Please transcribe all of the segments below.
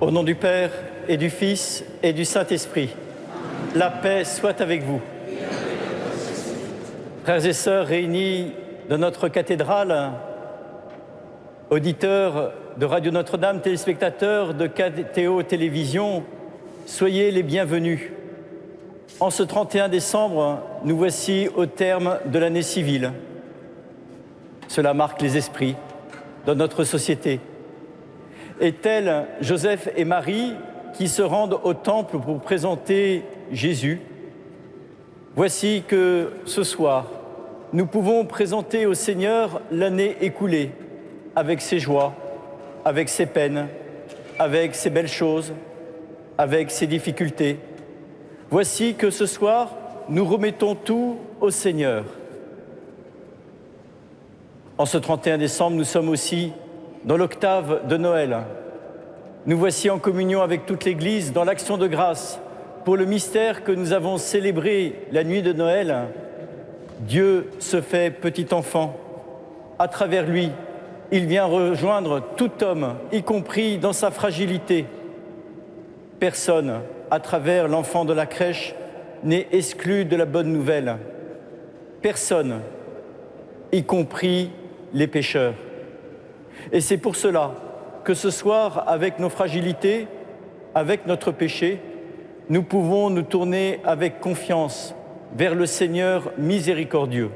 Au nom du Père et du Fils et du Saint-Esprit, la paix soit avec vous. Frères et sœurs réunis dans notre cathédrale, auditeurs de Radio Notre-Dame, téléspectateurs de KTO Télévision, soyez les bienvenus. En ce 31 décembre, nous voici au terme de l'année civile. Cela marque les esprits dans notre société. Et tels Joseph et Marie qui se rendent au temple pour présenter Jésus, voici que ce soir, nous pouvons présenter au Seigneur l'année écoulée, avec ses joies, avec ses peines, avec ses belles choses, avec ses difficultés. Voici que ce soir, nous remettons tout au Seigneur. En ce 31 décembre, nous sommes aussi dans l'octave de Noël. Nous voici en communion avec toute l'Église dans l'action de grâce pour le mystère que nous avons célébré la nuit de Noël. Dieu se fait petit enfant. À travers lui, il vient rejoindre tout homme, y compris dans sa fragilité. Personne, à travers l'enfant de la crèche, n'est exclu de la bonne nouvelle. Personne, y compris les pécheurs. Et c'est pour cela que ce soir, avec nos fragilités, avec notre péché, nous pouvons nous tourner avec confiance vers le Seigneur miséricordieux.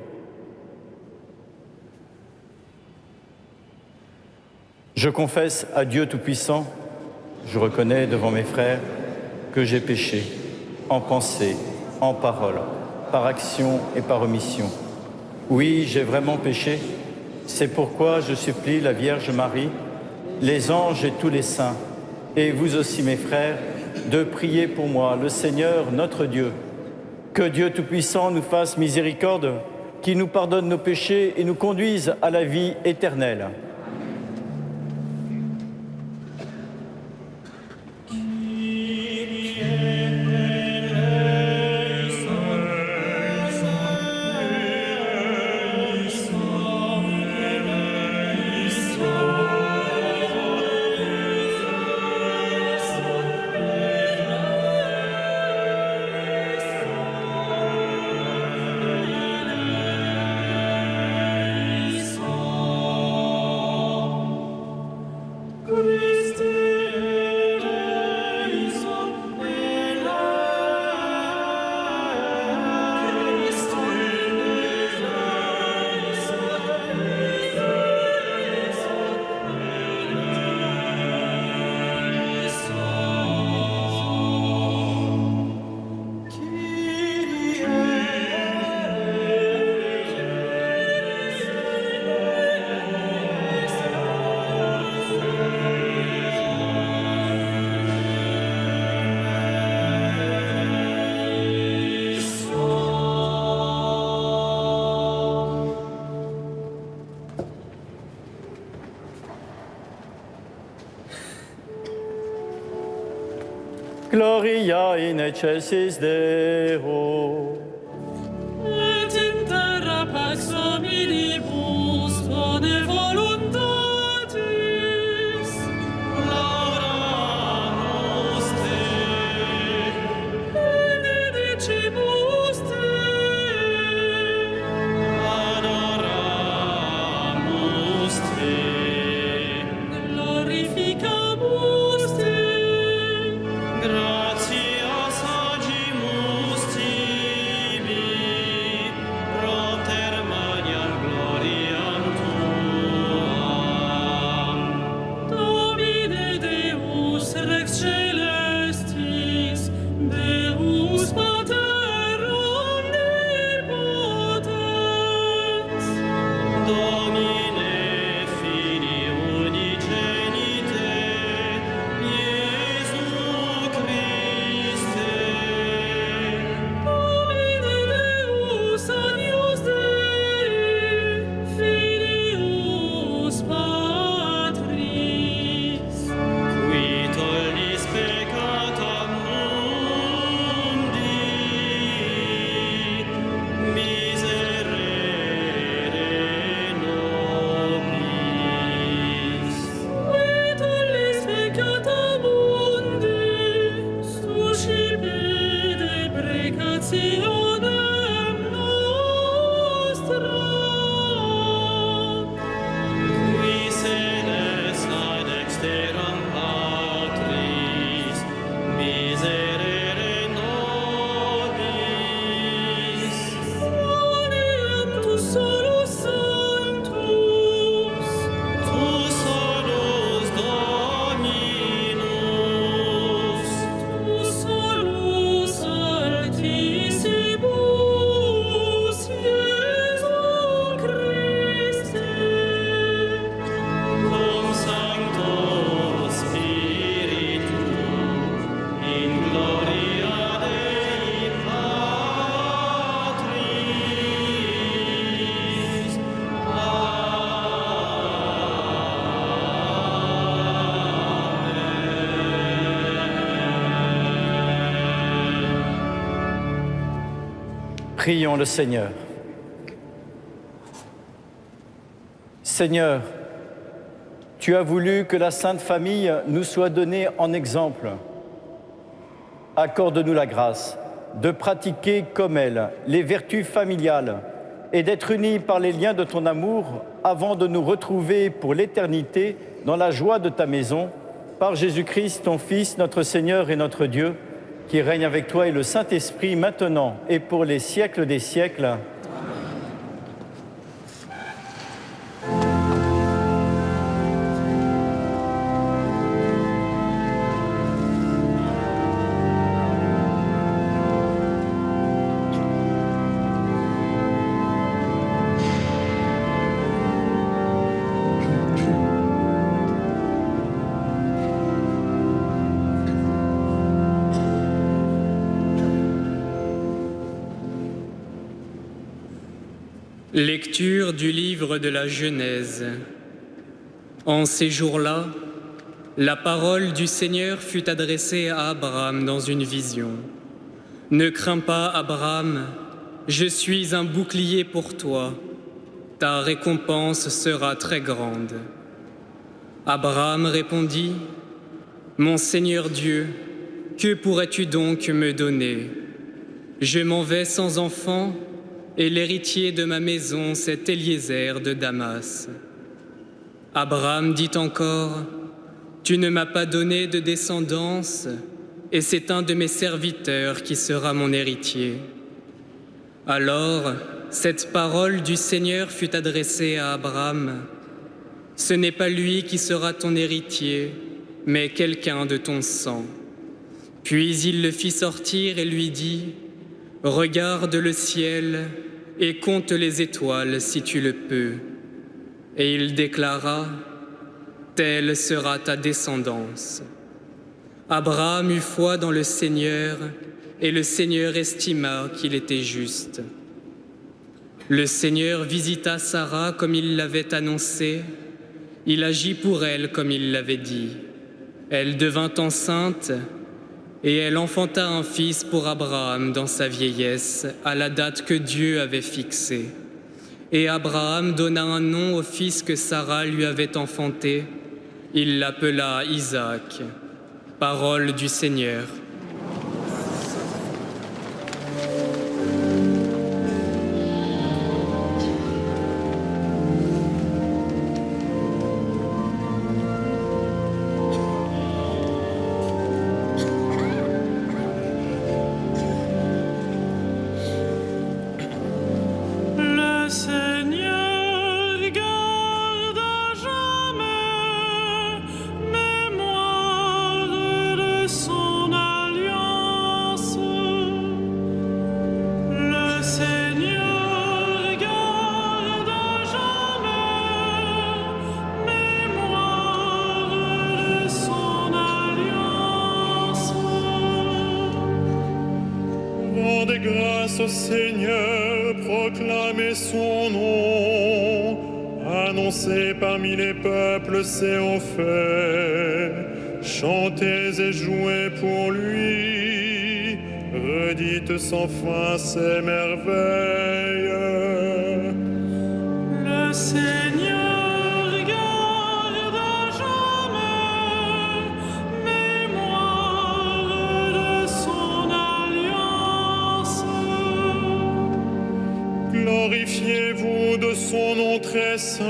Je confesse à Dieu Tout-Puissant, je reconnais devant mes frères que j'ai péché en pensée, en parole, par action et par omission. Oui, j'ai vraiment péché. C'est pourquoi je supplie la Vierge Marie, les anges et tous les saints, et vous aussi mes frères, de prier pour moi, le Seigneur notre Dieu. Que Dieu Tout-Puissant nous fasse miséricorde, qu'il nous pardonne nos péchés et nous conduise à la vie éternelle. Gloria in excelsis Deo. Et in terra pax hominibus bone voluntatis. Laudamus Te. Benedicimus Te. Adoramus Te. Glorificamus Te. Gratias agimus Tibi. Prions le Seigneur. Seigneur, tu as voulu que la Sainte Famille nous soit donnée en exemple. Accorde-nous la grâce de pratiquer comme elle les vertus familiales et d'être unis par les liens de ton amour avant de nous retrouver pour l'éternité dans la joie de ta maison, par Jésus-Christ, ton Fils, notre Seigneur et notre Dieu, qui règne avec toi et le Saint-Esprit maintenant et pour les siècles des siècles. Lecture du livre de la Genèse. En ces jours-là, la parole du Seigneur fut adressée à Abraham dans une vision. « Ne crains pas, Abraham, je suis un bouclier pour toi. Ta récompense sera très grande. » Abraham répondit, « Mon Seigneur Dieu, que pourrais-tu donc me donner? Je m'en vais sans enfant, et l'héritier de ma maison, c'est Éliézer de Damas. » Abraham dit encore, « Tu ne m'as pas donné de descendance, et c'est un de mes serviteurs qui sera mon héritier. » Alors, cette parole du Seigneur fut adressée à Abraham. « Ce n'est pas lui qui sera ton héritier, mais quelqu'un de ton sang. » Puis il le fit sortir et lui dit, « Regarde le ciel et compte les étoiles si tu le peux. » Et il déclara, « Telle sera ta descendance. » Abraham eut foi dans le Seigneur, et le Seigneur estima qu'il était juste. Le Seigneur visita Sarah comme il l'avait annoncé. Il agit pour elle comme il l'avait dit. Elle devint enceinte, et elle enfanta un fils pour Abraham dans sa vieillesse, à la date que Dieu avait fixée. Et Abraham donna un nom au fils que Sarah lui avait enfanté. Il l'appela Isaac. Parole du Seigneur. Le Seigneur garde à jamais mémoire de son alliance. Le Seigneur garde à jamais mémoire de son alliance. Rendez grâce au Seigneur, proclamez son nom, annoncez parmi les peuples ses faits, chantez et jouez pour lui, redites sans fin ses merveilles. Le Seigneur garde à jamais mémoire de son alliance. Glorifiez-vous de son nom très saint,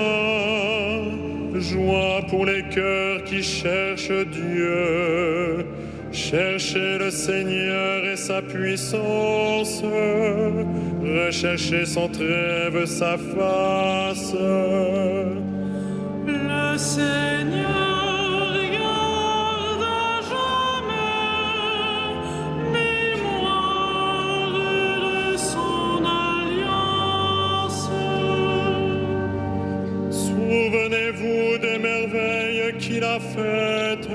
joie pour les cœurs qui cherchent Dieu. Cherchez le Seigneur et sa puissance, recherchez sans trêve sa face. Le Seigneur garde à jamais mémoire de son alliance. Souvenez-vous des merveilles qu'il a faites,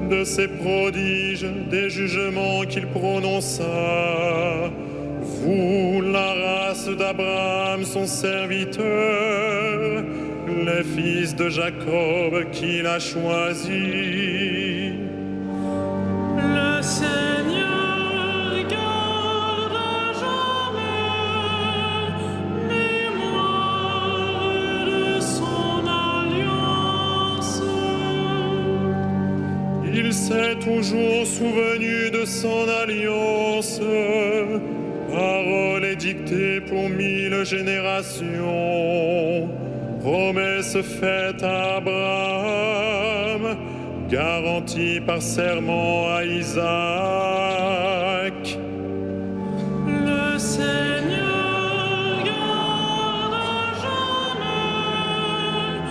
de ses prodiges, des jugements qu'il prononça. Vous, la race d'Abraham, son serviteur, les fils de Jacob qu'il a choisis. Le Seigneur garde à jamais s'est toujours souvenu de son alliance. Parole édictée pour 1000 générations. Promesse faite à Abraham, garantie par serment à Isaac. Le Seigneur garde à jamais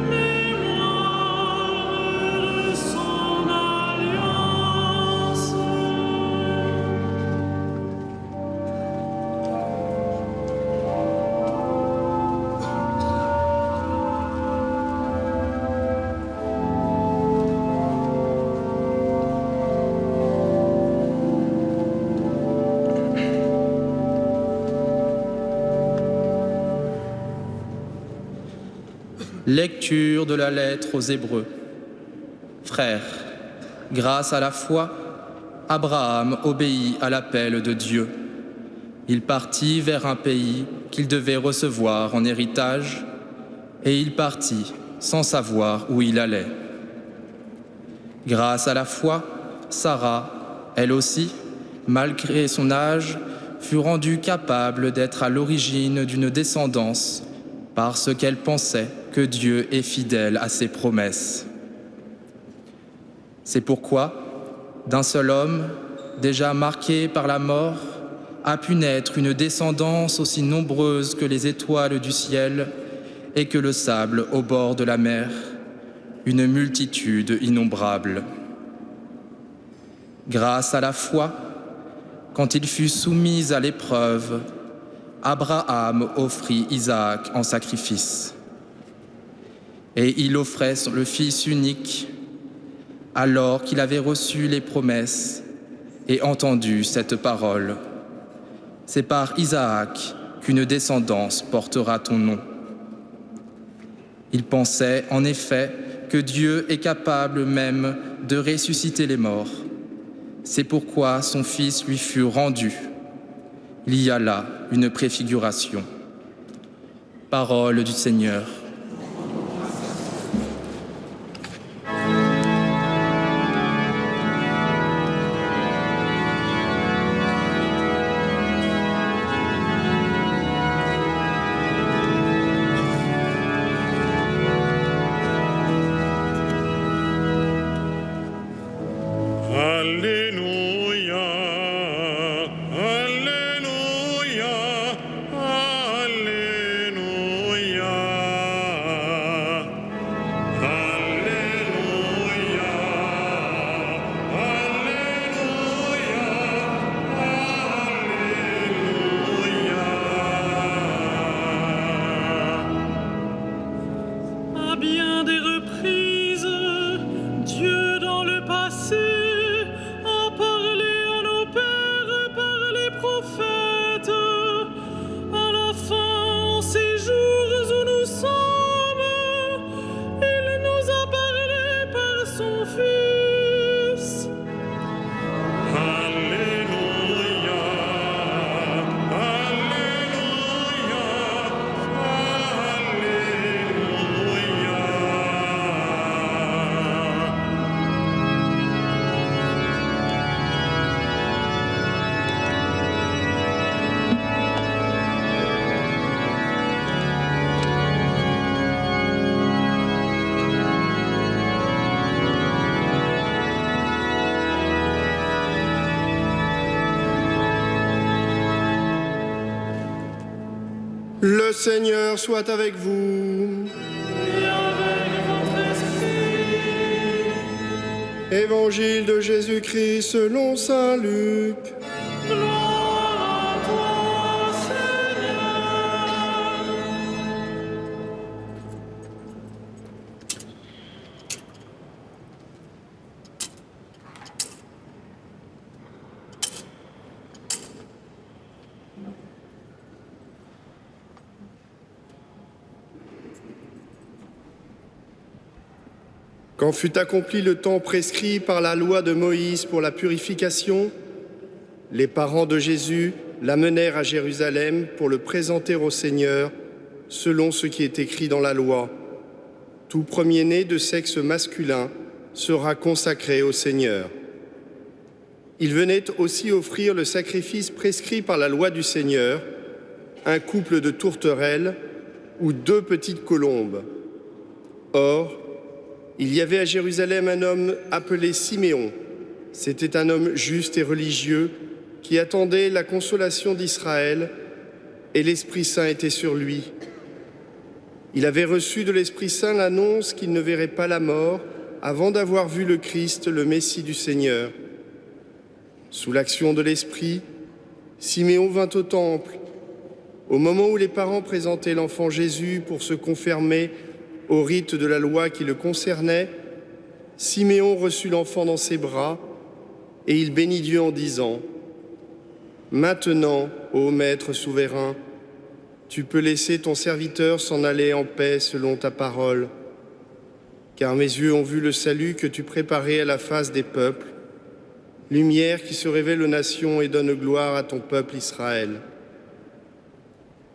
mémoire de son alliance. Lecture de la lettre aux Hébreux. Frères, grâce à la foi, Abraham obéit à l'appel de Dieu. Il partit vers un pays qu'il devait recevoir en héritage, et il partit sans savoir où il allait. Grâce à la foi, Sarah, elle aussi, malgré son âge, fut rendue capable d'être à l'origine d'une descendance parce qu'elle pensait que Dieu est fidèle à ses promesses. C'est pourquoi, d'un seul homme, déjà marqué par la mort, a pu naître une descendance aussi nombreuse que les étoiles du ciel et que le sable au bord de la mer, une multitude innombrable. Grâce à la foi, quand il fut soumis à l'épreuve, Abraham offrit Isaac en sacrifice. Et il offrait le Fils unique, alors qu'il avait reçu les promesses et entendu cette parole. C'est par Isaac qu'une descendance portera ton nom. Il pensait en effet que Dieu est capable même de ressusciter les morts. C'est pourquoi son Fils lui fut rendu. Il y a là une préfiguration. Parole du Seigneur. Alléluia, Alléluia, Alléluia, Alléluia, Alléluia. À bien des reprises, Dieu dans le passé a parlé à nos pères par les prophètes. À la fin, en ces jours où nous sommes, il nous a parlé par son Fils. Alléluia, Alléluia, Alléluia. Le Seigneur soit avec vous. Et avec votre esprit, Évangile de Jésus-Christ selon saint Luc. gloire à toi, Seigneur. Quand fut accompli le temps prescrit par la loi de Moïse pour la purification, les parents de Jésus l'amenèrent à Jérusalem pour le présenter au Seigneur, selon ce qui est écrit dans la loi. Tout premier-né de sexe masculin sera consacré au Seigneur. Il venait aussi offrir le sacrifice prescrit par la loi du Seigneur, un couple de tourterelles ou 2 petites colombes. Or, il y avait à Jérusalem un homme appelé Siméon. C'était un homme juste et religieux qui attendait la consolation d'Israël, et l'Esprit Saint était sur lui. Il avait reçu de l'Esprit Saint l'annonce qu'il ne verrait pas la mort avant d'avoir vu le Christ, le Messie du Seigneur. Sous l'action de l'Esprit, Siméon vint au temple. Au moment où les parents présentaient l'enfant Jésus pour se conformer au rite de la loi qui le concernait, Siméon reçut l'enfant dans ses bras et il bénit Dieu en disant : « Maintenant, ô Maître souverain, tu peux laisser ton serviteur s'en aller en paix selon ta parole, car mes yeux ont vu le salut que tu préparais à la face des peuples, lumière qui se révèle aux nations et donne gloire à ton peuple Israël. »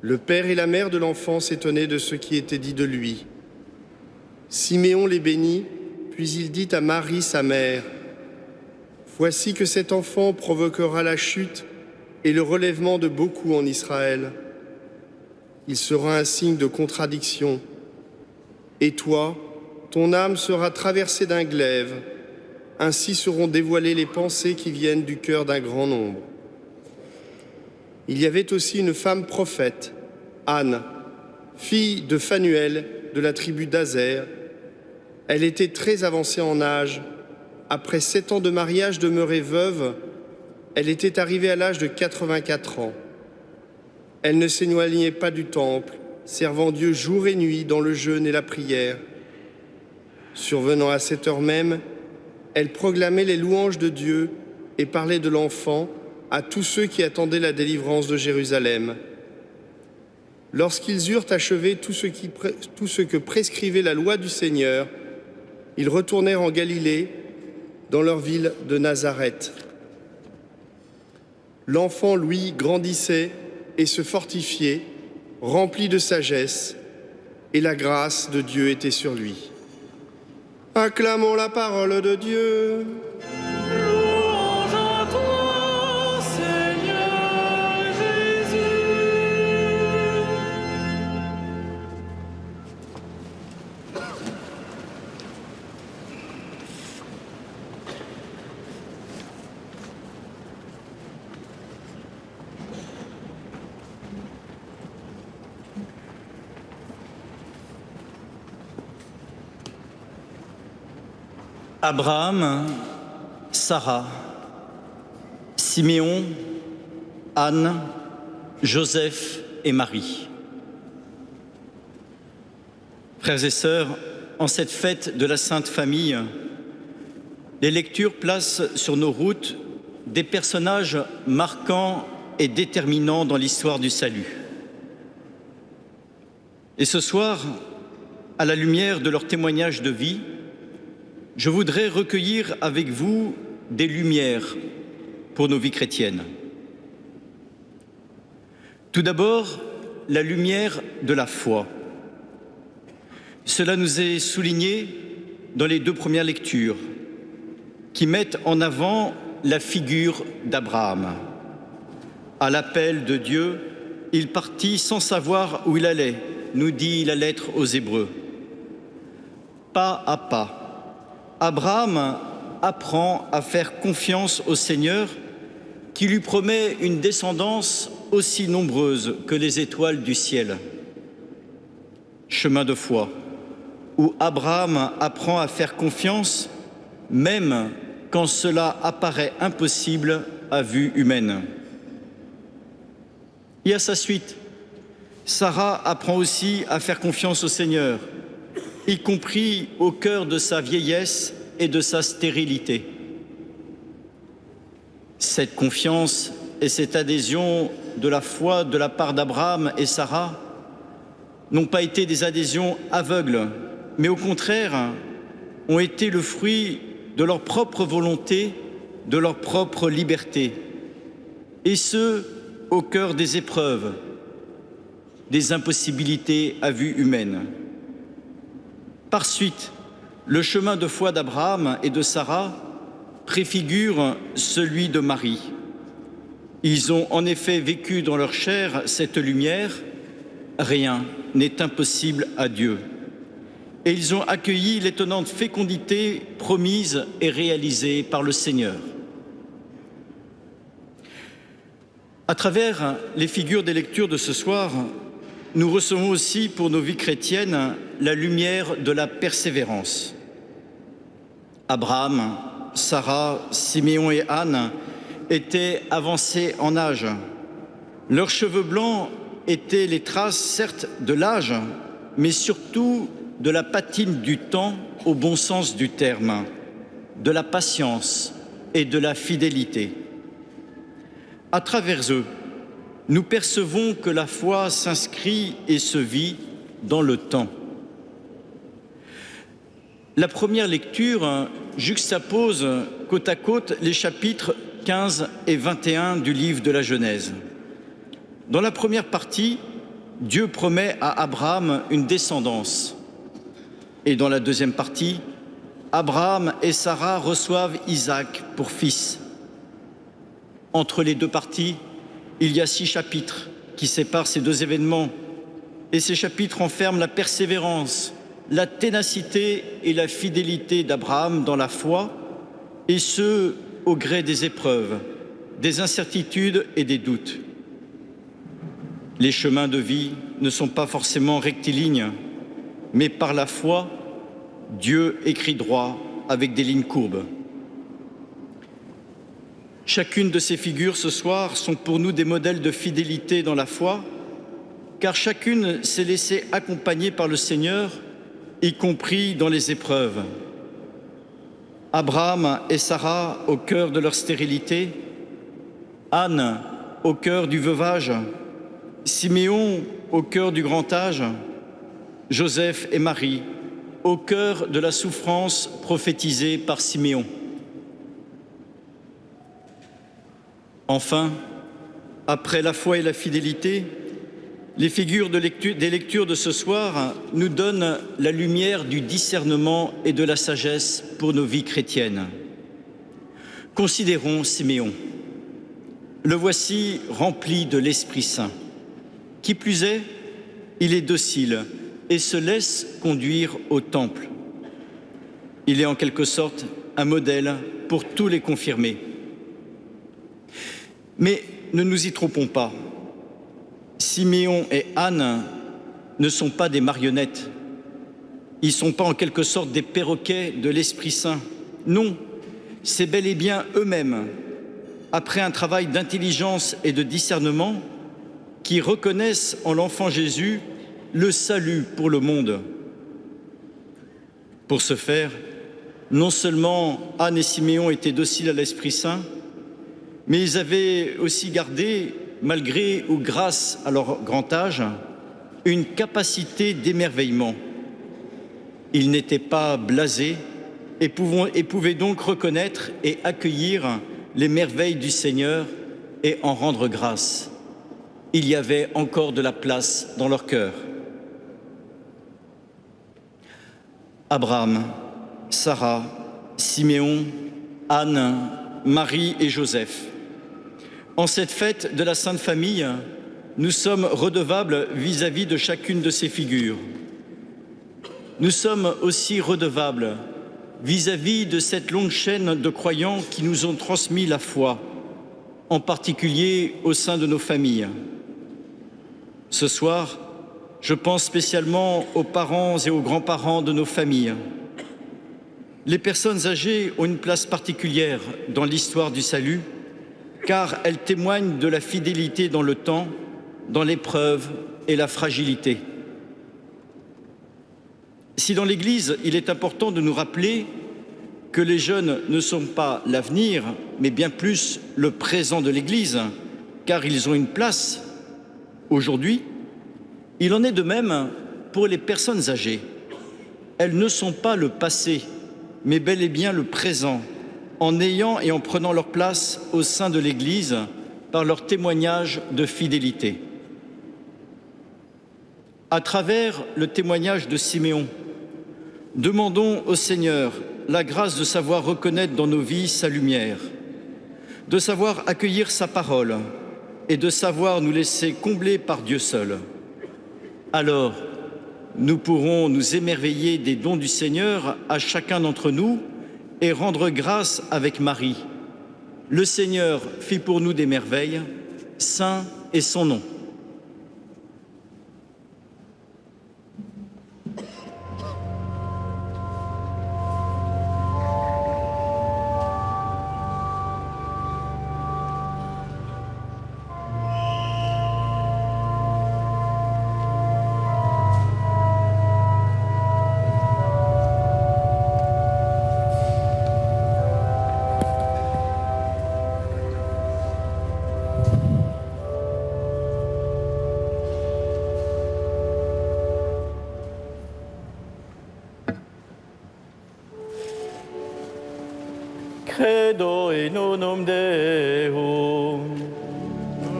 Le père et la mère de l'enfant s'étonnaient de ce qui était dit de lui. Siméon les bénit, puis il dit à Marie, sa mère : « Voici que cet enfant provoquera la chute et le relèvement de beaucoup en Israël. Il sera un signe de contradiction. Et toi, ton âme sera traversée d'un glaive. Ainsi seront dévoilées les pensées qui viennent du cœur d'un grand nombre. » Il y avait aussi une femme prophète, Anne, fille de Phanuel de la tribu d'Azer. Elle était très avancée en âge. Après 7 ans de mariage demeurée veuve, elle était arrivée à l'âge de 84 ans. Elle ne s'éloignait pas du temple, servant Dieu jour et nuit dans le jeûne et la prière. Survenant à cette heure même, elle proclamait les louanges de Dieu et parlait de l'enfant à tous ceux qui attendaient la délivrance de Jérusalem. Lorsqu'ils eurent achevé tout ce que prescrivait la loi du Seigneur, ils retournèrent en Galilée, dans leur ville de Nazareth. L'enfant, lui, grandissait et se fortifiait, rempli de sagesse, et la grâce de Dieu était sur lui. Acclamons la parole de Dieu. Louange à toi, Seigneur Jésus. Abraham, Sarah, Siméon, Anne, Joseph et Marie. Frères et sœurs, en cette fête de la Sainte Famille, les lectures placent sur nos routes des personnages marquants et déterminants dans l'histoire du salut. Et ce soir, à la lumière de leur témoignage de vie, je voudrais recueillir avec vous des lumières pour nos vies chrétiennes. Tout d'abord, la lumière de la foi. Cela nous est souligné dans les 2 premières lectures, qui mettent en avant la figure d'Abraham. À l'appel de Dieu, il partit sans savoir où il allait, nous dit la lettre aux Hébreux. Pas à pas, Abraham apprend à faire confiance au Seigneur qui lui promet une descendance aussi nombreuse que les étoiles du ciel. Chemin de foi, où Abraham apprend à faire confiance même quand cela apparaît impossible à vue humaine. Et à sa suite, Sarah apprend aussi à faire confiance au Seigneur, y compris au cœur de sa vieillesse et de sa stérilité. Cette confiance et cette adhésion de la foi de la part d'Abraham et Sarah n'ont pas été des adhésions aveugles, mais au contraire ont été le fruit de leur propre volonté, de leur propre liberté, et ce, au cœur des épreuves, des impossibilités à vue humaine. Par suite, Le chemin de foi d'Abraham et de Sarah préfigure celui de Marie. Ils ont en effet vécu dans leur chair cette lumière. Rien n'est impossible à Dieu. Et ils ont accueilli l'étonnante fécondité promise et réalisée par le Seigneur. À travers les figures des lectures de ce soir, nous recevons aussi pour nos vies chrétiennes la lumière de la persévérance. Abraham, Sarah, Siméon et Anne étaient avancés en âge. Leurs cheveux blancs étaient les traces, certes, de l'âge, mais surtout de la patine du temps au bon sens du terme, de la patience et de la fidélité. À travers eux, nous percevons que la foi s'inscrit et se vit dans le temps. La première lecture juxtapose côte à côte les chapitres 15 et 21 du livre de la Genèse. Dans la première partie, Dieu promet à Abraham une descendance. Et dans la deuxième partie, Abraham et Sarah reçoivent Isaac pour fils. Entre les deux parties, il y a 6 chapitres qui séparent ces deux événements. Et ces chapitres renferment la persévérance, la ténacité et la fidélité d'Abraham dans la foi, et ce, au gré des épreuves, des incertitudes et des doutes. Les chemins de vie ne sont pas forcément rectilignes, mais par la foi, Dieu écrit droit avec des lignes courbes. Chacune de ces figures ce soir sont pour nous des modèles de fidélité dans la foi, car chacune s'est laissée accompagner par le Seigneur, y compris dans les épreuves. Abraham et Sarah au cœur de leur stérilité, Anne au cœur du veuvage, Siméon au cœur du grand âge, Joseph et Marie au cœur de la souffrance prophétisée par Siméon. Enfin, après la foi et la fidélité, les figures des lectures de ce soir nous donnent la lumière du discernement et de la sagesse pour nos vies chrétiennes. Considérons Siméon. Le voici rempli de l'Esprit Saint. Qui plus est, il est docile et se laisse conduire au temple. Il est en quelque sorte un modèle pour tous les confirmés. Mais ne nous y trompons pas. Siméon et Anne ne sont pas des marionnettes. Ils ne sont pas en quelque sorte des perroquets de l'Esprit Saint. Non, c'est bel et bien eux-mêmes, après un travail d'intelligence et de discernement, qui reconnaissent en l'enfant Jésus le salut pour le monde. Pour ce faire, non seulement Anne et Siméon étaient dociles à l'Esprit Saint, mais ils avaient aussi gardé, malgré ou grâce à leur grand âge, une capacité d'émerveillement. Ils n'étaient pas blasés et pouvaient donc reconnaître et accueillir les merveilles du Seigneur et en rendre grâce. Il y avait encore de la place dans leur cœur. Abraham, Sarah, Siméon, Anne, Marie et Joseph. En cette fête de la Sainte Famille, nous sommes redevables vis-à-vis de chacune de ces figures. Nous sommes aussi redevables vis-à-vis de cette longue chaîne de croyants qui nous ont transmis la foi, en particulier au sein de nos familles. Ce soir, je pense spécialement aux parents et aux grands-parents de nos familles. Les personnes âgées ont une place particulière dans l'histoire du salut, car elles témoignent de la fidélité dans le temps, dans l'épreuve et la fragilité. Si dans l'Église, il est important de nous rappeler que les jeunes ne sont pas l'avenir, mais bien plus le présent de l'Église, car ils ont une place aujourd'hui, il en est de même pour les personnes âgées. Elles ne sont pas le passé, mais bel et bien le présent, en ayant et en prenant leur place au sein de l'Église par leur témoignage de fidélité. À travers le témoignage de Siméon, Demandons au Seigneur la grâce de savoir reconnaître dans nos vies sa lumière, de savoir accueillir sa parole et de savoir nous laisser combler par Dieu seul. Alors, nous pourrons nous émerveiller des dons du Seigneur à chacun d'entre nous et rendre grâce avec Marie. Le Seigneur fit pour nous des merveilles, saint est son nom. Credo in unum Deum.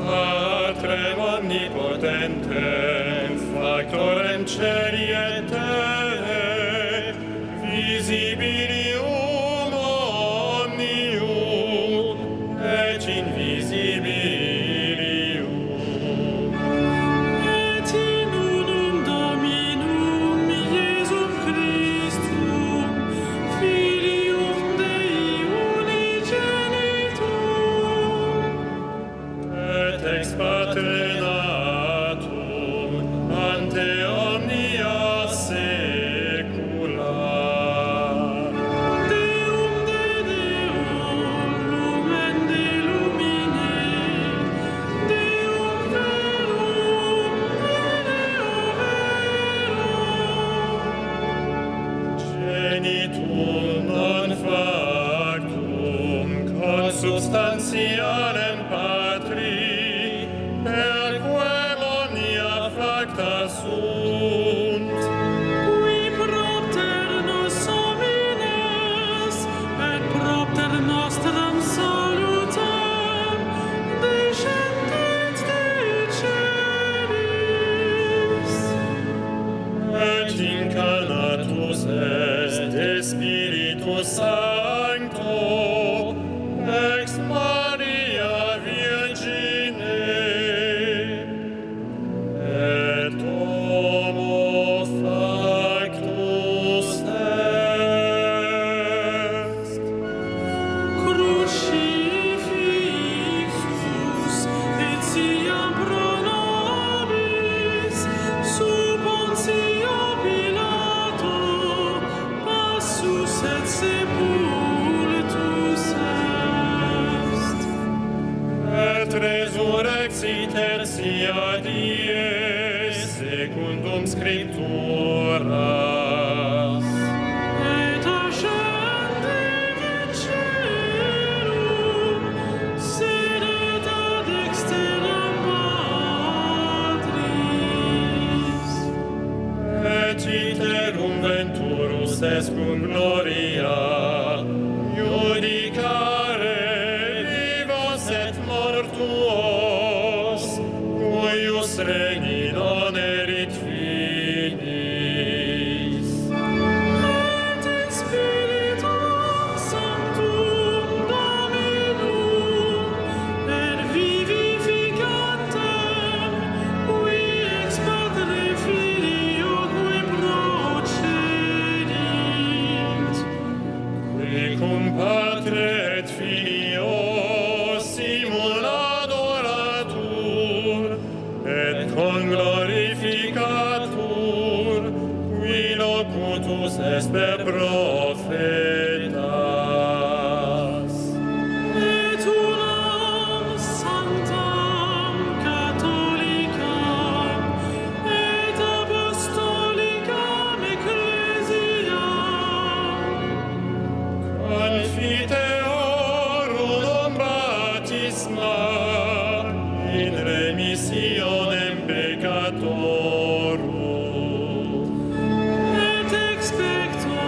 Patrem omnipotentem, factorem celi et terrae, visibilium omnium, et invisibilium. Et in unum Dominum Iesum Christum, Filium Dei unigenitum, Et ex patre natum, ante omnia saecula. Deum de Deum, lumen de lumine, Deum verum, Deo verum. Genitum non factum consubstantialem Patri, per quem omnia facta sunt. Qui propter nos homines, et propter nostram salutem, descendit Dei celis. Et incarnatus est de Spiritus Sancto, ex Maria Virgine, et homo factus est. Crucifixus Et siam pro nobis, sub Pontio Pilato, passus et sepultus est. et resurrexit tertia die secundum scripturas. Et ascendit in caelum, sedet ad dexteram Patris. Et iterum venturus est cum gloria, judicare vivos et mortuos, cuius regni non erit finis. Et in Spiritum Sanctum Dominum, et vivificantem, qui ex Patre Filioque procedit, Qui cum Patre et Filio simul adoratur, et conglorificatur, qui locutus est per prophetas. et unam sanctam catholicam et apostolicam ecclesiam, Confiteorum baptisma in remissionem peccatorum. et expecto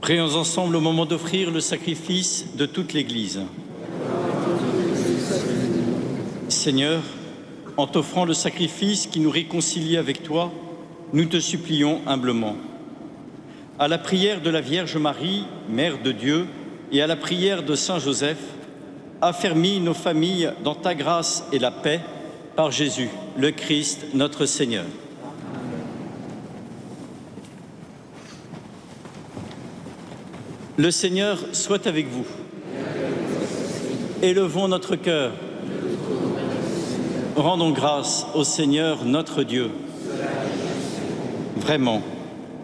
Prions ensemble au moment d'offrir le sacrifice de toute l'Église. Seigneur, en t'offrant le sacrifice qui nous réconcilie avec toi, nous te supplions humblement. À la prière de la Vierge Marie, Mère de Dieu, et à la prière de Saint Joseph, affermis nos familles dans ta grâce et la paix, par Jésus, le Christ, notre Seigneur. Le Seigneur soit avec vous. Élevons notre cœur. Rendons grâce au Seigneur notre Dieu. Vraiment,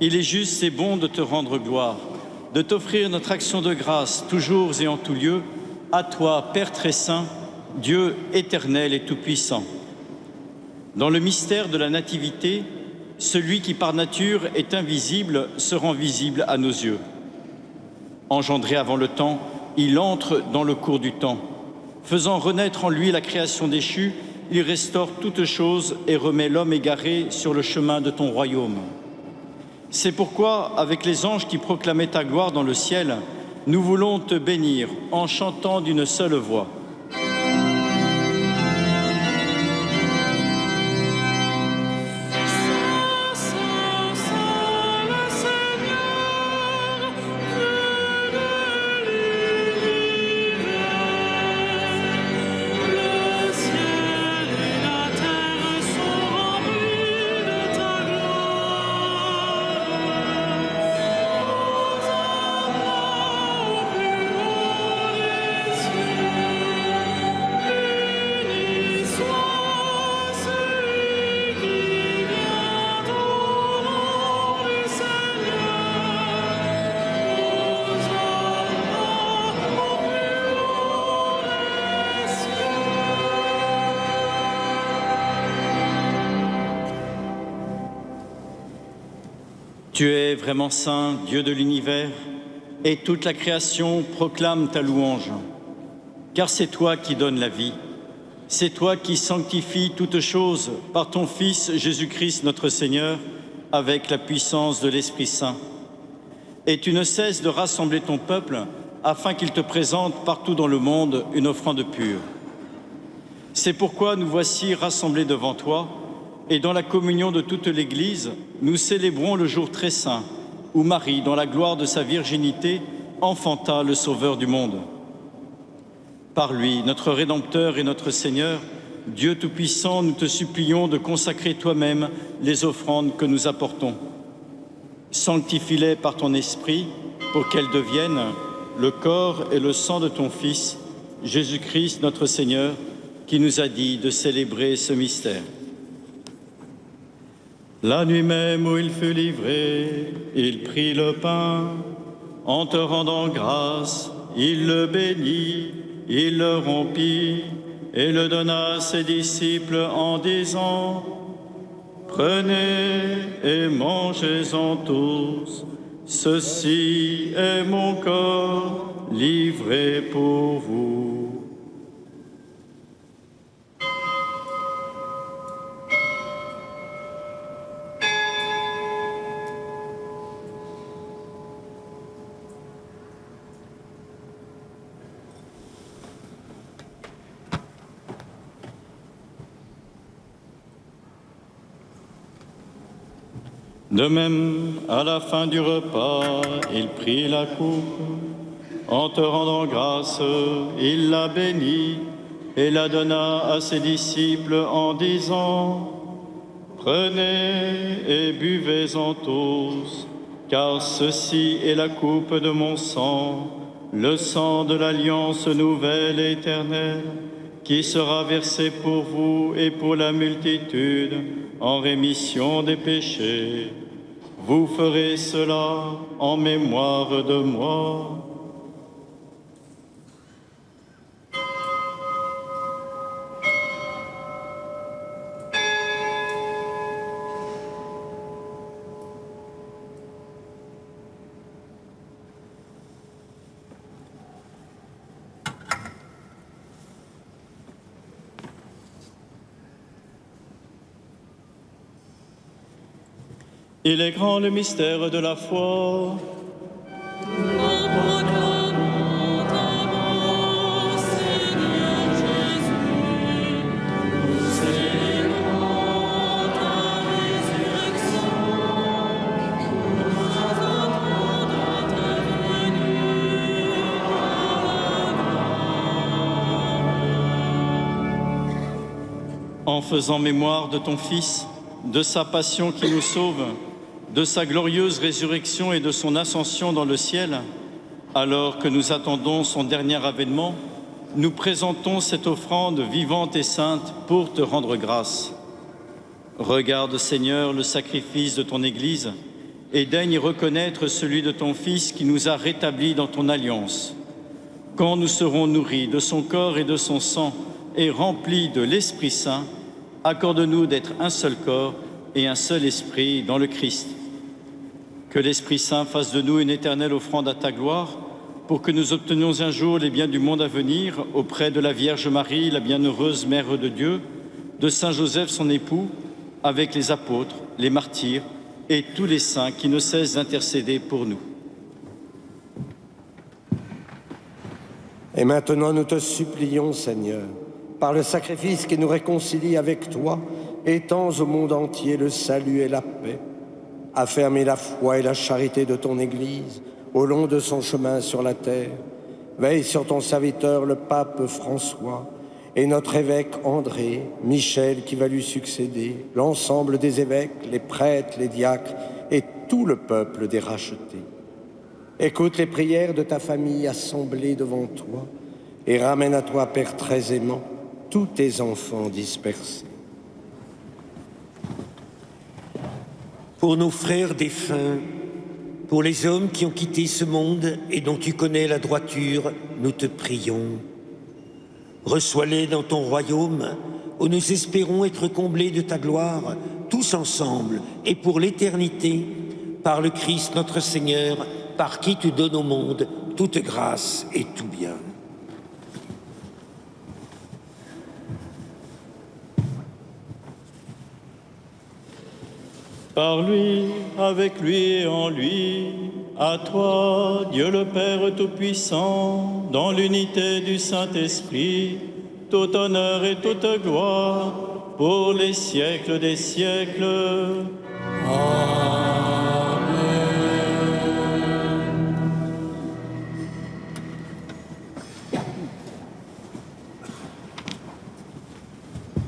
il est juste et bon de te rendre gloire, de t'offrir notre action de grâce toujours et en tout lieu, à toi, Père très saint, Dieu éternel et tout-puissant. Dans le mystère de la Nativité, celui qui par nature est invisible se rend visible à nos yeux. Engendré avant le temps, il entre dans le cours du temps. Faisant renaître en lui la création déchue, il restaure toutes choses et remet l'homme égaré sur le chemin de ton royaume. C'est pourquoi, avec les anges qui proclamaient ta gloire dans le ciel, nous voulons te bénir en chantant d'une seule voix. Tu es vraiment saint, Dieu de l'univers, et toute la création proclame ta louange. Car c'est toi qui donnes la vie, c'est toi qui sanctifies toutes choses par ton Fils Jésus-Christ notre Seigneur, avec la puissance de l'Esprit Saint. Et tu ne cesses de rassembler ton peuple afin qu'il te présente partout dans le monde une offrande pure. C'est pourquoi nous voici rassemblés devant toi, et dans la communion de toute l'Église, nous célébrons le jour très saint où Marie, dans la gloire de sa virginité, enfanta le Sauveur du monde. Par lui, notre Rédempteur et notre Seigneur, Dieu Tout-Puissant, nous te supplions de consacrer toi-même les offrandes que nous apportons. Sanctifie-les par ton Esprit pour qu'elles deviennent le corps et le sang de ton Fils, Jésus-Christ notre Seigneur, qui nous a dit de célébrer ce mystère. La nuit même où il fut livré, il prit le pain. En te rendant grâce, il le bénit, il le rompit et le donna à ses disciples en disant : « Prenez et mangez-en tous, ceci est mon corps livré pour vous. » De même, à la fin du repas, il prit la coupe. En te rendant grâce, il la bénit et la donna à ses disciples en disant : « Prenez et buvez-en tous, car ceci est la coupe de mon sang, le sang de l'alliance nouvelle et éternelle, qui sera versé pour vous et pour la multitude en rémission des péchés. Vous ferez cela en mémoire de moi. » Il est grand le mystère de la foi. En faisant mémoire de ton Fils, de sa passion qui nous sauve, de sa glorieuse résurrection et de son ascension dans le ciel, alors que nous attendons son dernier avènement, nous présentons cette offrande vivante et sainte pour te rendre grâce. Regarde, Seigneur, le sacrifice de ton Église et daigne reconnaître celui de ton Fils qui nous a rétablis dans ton alliance. Quand nous serons nourris de son corps et de son sang et remplis de l'Esprit Saint, accorde-nous d'être un seul corps et un seul esprit dans le Christ. Que l'Esprit Saint fasse de nous une éternelle offrande à ta gloire, pour que nous obtenions un jour les biens du monde à venir auprès de la Vierge Marie, la bienheureuse Mère de Dieu, de Saint Joseph son époux, avec les apôtres, les martyrs et tous les saints qui ne cessent d'intercéder pour nous. Et maintenant nous te supplions, Seigneur, par le sacrifice qui nous réconcilie avec toi, étends au monde entier le salut et la paix. Affermis la foi et la charité de ton Église au long de son chemin sur la terre. Veille sur ton serviteur, le pape François, et notre évêque André, Michel qui va lui succéder, l'ensemble des évêques, les prêtres, les diacres et tout le peuple des rachetés. Écoute les prières de ta famille assemblée devant toi et ramène à toi, Père très aimant, tous tes enfants dispersés. Pour nos frères défunts, pour les hommes qui ont quitté ce monde et dont tu connais la droiture, nous te prions. Reçois-les dans ton royaume, où nous espérons être comblés de ta gloire, tous ensemble et pour l'éternité, par le Christ notre Seigneur, par qui tu donnes au monde toute grâce et tout bien. Par lui, avec lui et en lui, à toi, Dieu le Père Tout-Puissant, dans l'unité du Saint-Esprit, tout honneur et toute gloire, pour les siècles des siècles.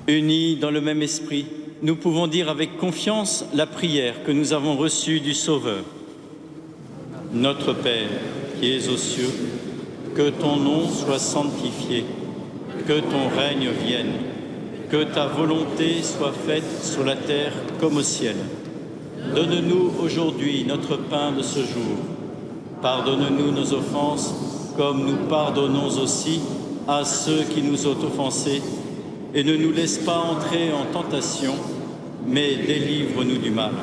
Unis dans le même esprit, nous pouvons dire avec confiance la prière que nous avons reçue du Sauveur. Notre Père, qui es aux cieux, que ton nom soit sanctifié, que ton règne vienne, que ta volonté soit faite sur la terre comme au ciel. Donne-nous aujourd'hui notre pain de ce jour. Pardonne-nous nos offenses, comme nous pardonnons aussi à ceux qui nous ont offensés. Et ne nous laisse pas entrer en tentation, mais délivre-nous du mal.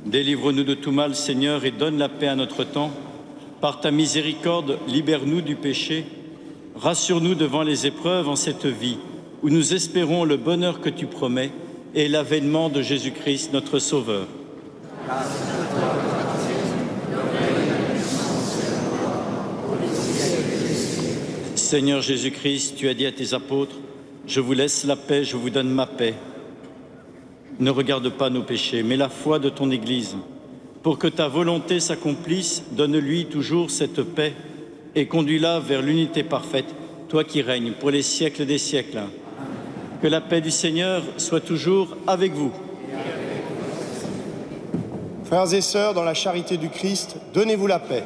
Délivre-nous de tout mal, Seigneur, et donne la paix à notre temps. Par ta miséricorde, libère-nous du péché. Rassure-nous devant les épreuves en cette vie, où nous espérons le bonheur que tu promets et l'avènement de Jésus-Christ, notre Sauveur. Seigneur Jésus-Christ, tu as dit à tes apôtres, « Je vous laisse la paix, je vous donne ma paix. » Ne regarde pas nos péchés, mais la foi de ton Église. Pour que ta volonté s'accomplisse, donne-lui toujours cette paix et conduis-la vers l'unité parfaite, toi qui règnes pour les siècles des siècles. Que la paix du Seigneur soit toujours avec vous. Frères et sœurs, dans la charité du Christ, donnez-vous la paix.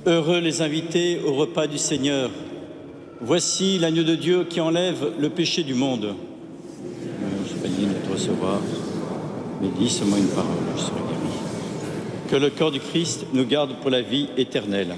Heureux les invités au repas du Seigneur. Voici l'agneau de Dieu qui enlève le péché du monde. Je suis pas digne de te recevoir, mais dis seulement une parole, je serai guéri. Que le corps du Christ nous garde pour la vie éternelle.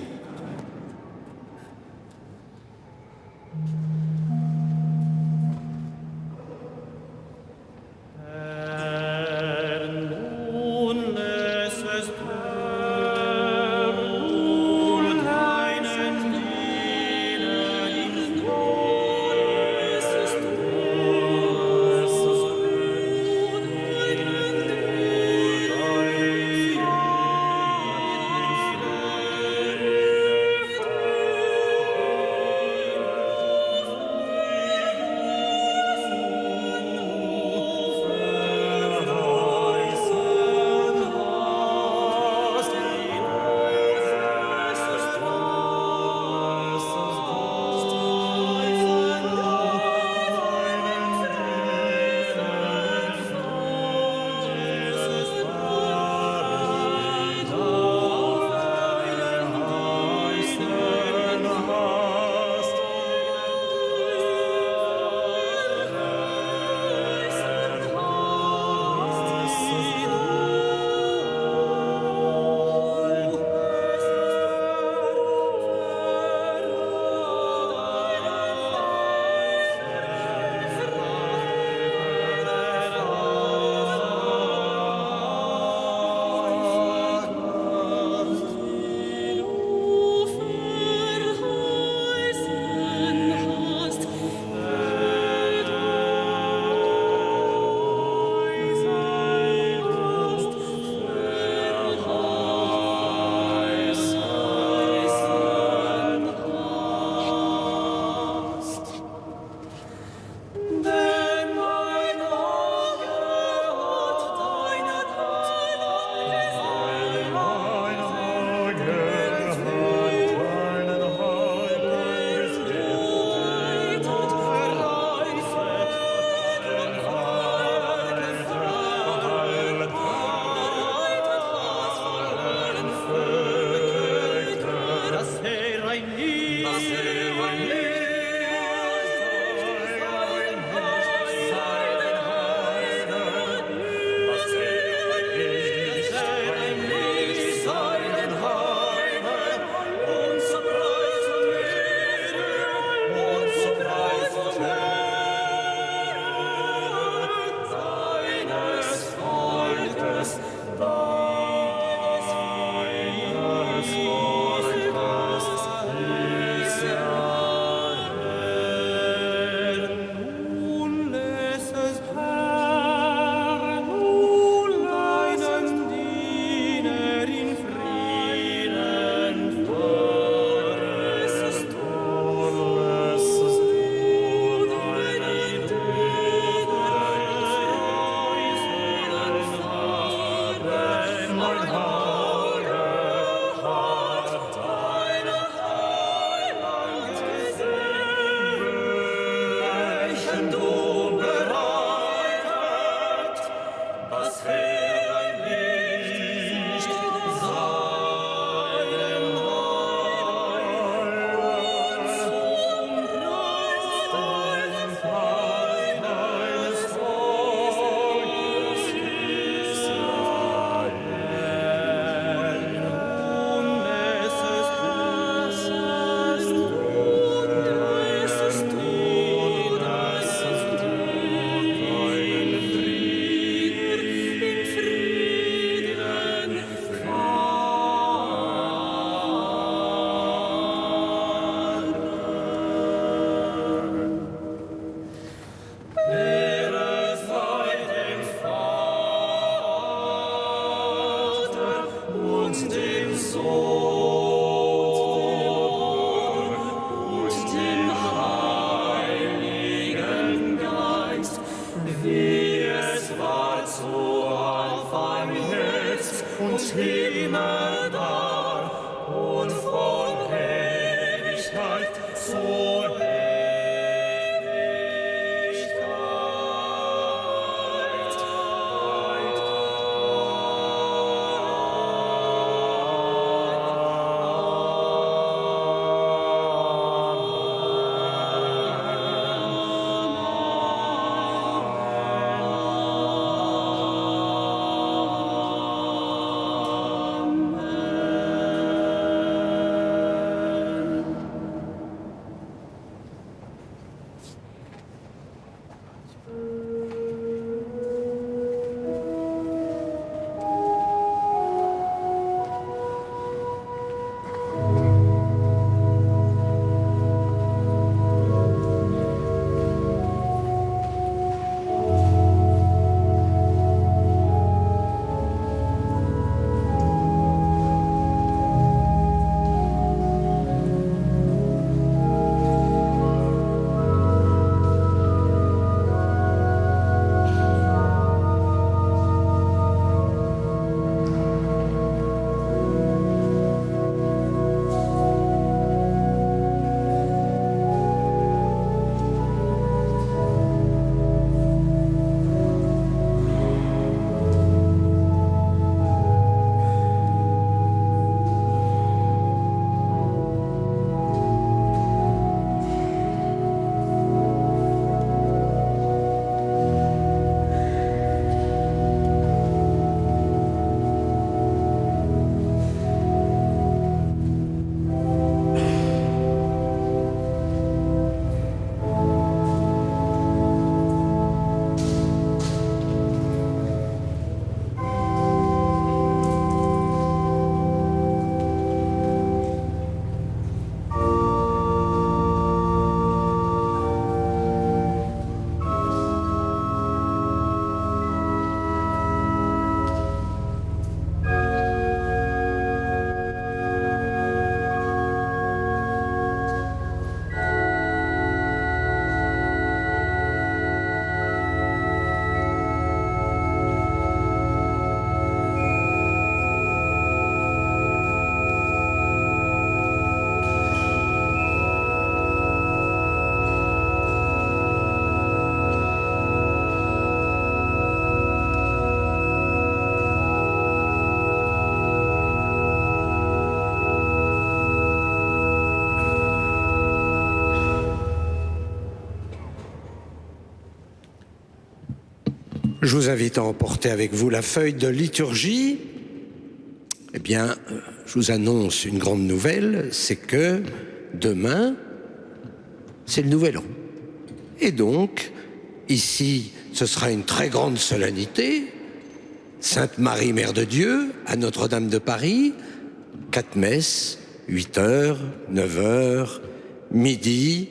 Je vous invite à emporter avec vous la feuille de liturgie. Eh bien, je vous annonce une grande nouvelle, c'est que demain, c'est le Nouvel An. Et donc, ici, ce sera une très grande solennité. Sainte Marie, Mère de Dieu, à Notre-Dame de Paris, 4 messes, 8h, 9h, midi,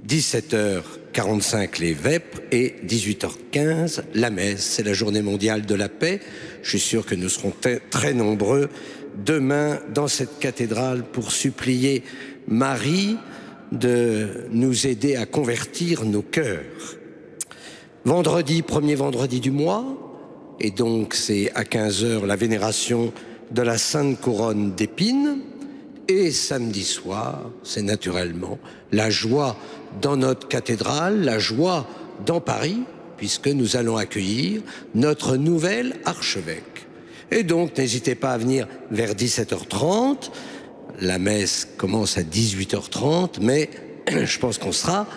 17h45 les vêpres et 18h15 la messe. C'est la journée mondiale de la paix. Je suis sûr que nous serons très nombreux demain dans cette cathédrale pour supplier Marie de nous aider à convertir nos cœurs. Vendredi, premier vendredi du mois, et donc c'est à 15h la vénération de la Sainte Couronne d'Épines. Et samedi soir, c'est naturellement la joie dans notre cathédrale, la joie dans Paris, puisque nous allons accueillir notre nouvel archevêque. Et donc, n'hésitez pas à venir vers 17h30. La messe commence à 18h30, mais je pense qu'on sera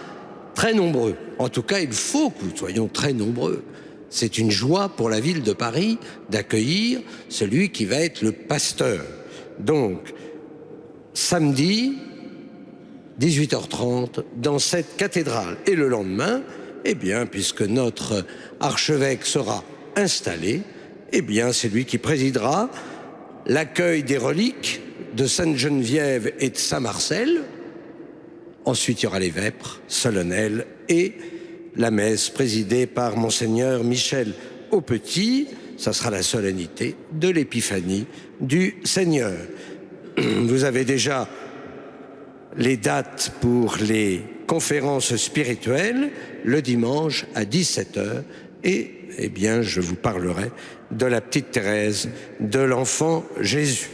très nombreux. En tout cas, il faut que nous soyons très nombreux. C'est une joie pour la ville de Paris d'accueillir celui qui va être le pasteur. Donc, samedi, 18h30, dans cette cathédrale. Et le lendemain, eh bien, puisque notre archevêque sera installé, eh bien, c'est lui qui présidera l'accueil des reliques de Sainte-Geneviève et de Saint-Marcel. Ensuite, il y aura les vêpres solennelles et la messe présidée par Monseigneur Michel Aupetit. Ça sera la solennité de l'épiphanie du Seigneur. Vous avez déjà les dates pour les conférences spirituelles le dimanche à 17h et eh bien, je vous parlerai de la petite Thérèse de l'enfant Jésus.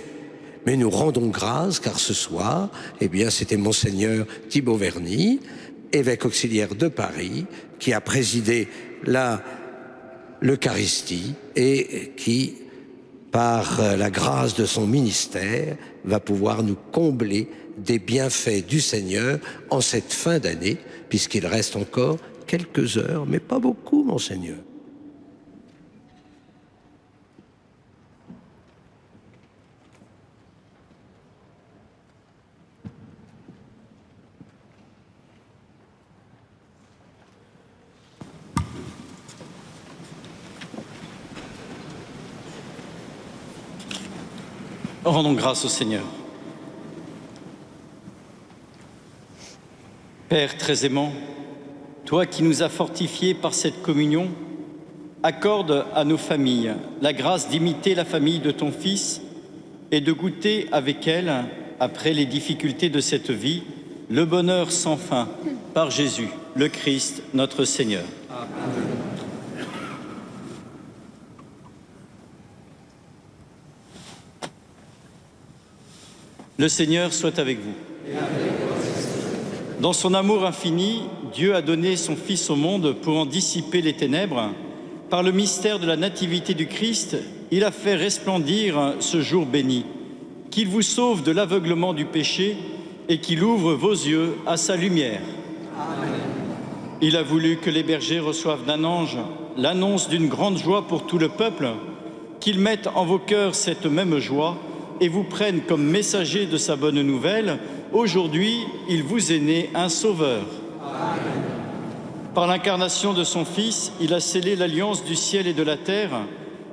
Mais nous rendons grâce car ce soir, eh bien, c'était Monseigneur Thibaut Verny, évêque auxiliaire de Paris, qui a présidé l'Eucharistie et qui, par la grâce de son ministère, va pouvoir nous combler des bienfaits du Seigneur en cette fin d'année, puisqu'il reste encore quelques heures, mais pas beaucoup, Monseigneur. Rendons grâce au Seigneur. Père très aimant, toi qui nous as fortifiés par cette communion, accorde à nos familles la grâce d'imiter la famille de ton Fils et de goûter avec elle, après les difficultés de cette vie, le bonheur sans fin par Jésus, le Christ, notre Seigneur. Amen. Le Seigneur soit avec vous. Dans son amour infini, Dieu a donné son Fils au monde pour en dissiper les ténèbres. Par le mystère de la nativité du Christ, il a fait resplendir ce jour béni. Qu'il vous sauve de l'aveuglement du péché et qu'il ouvre vos yeux à sa lumière. Amen. Il a voulu que les bergers reçoivent d'un ange l'annonce d'une grande joie pour tout le peuple, qu'il mette en vos cœurs cette même joie et vous prenne comme messager de sa bonne nouvelle. Aujourd'hui, il vous est né un sauveur. Amen. Par l'incarnation de son Fils, il a scellé l'alliance du ciel et de la terre,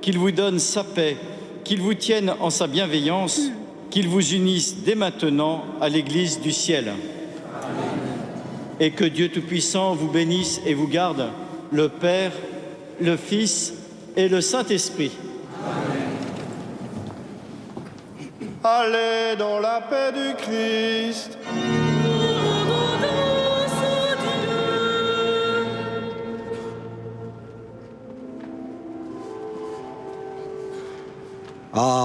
qu'il vous donne sa paix, qu'il vous tienne en sa bienveillance, qu'il vous unisse dès maintenant à l'Église du ciel. Amen. Et que Dieu Tout-Puissant vous bénisse et vous garde, le Père, le Fils et le Saint-Esprit. Amen. Allez dans la paix du Christ. Alma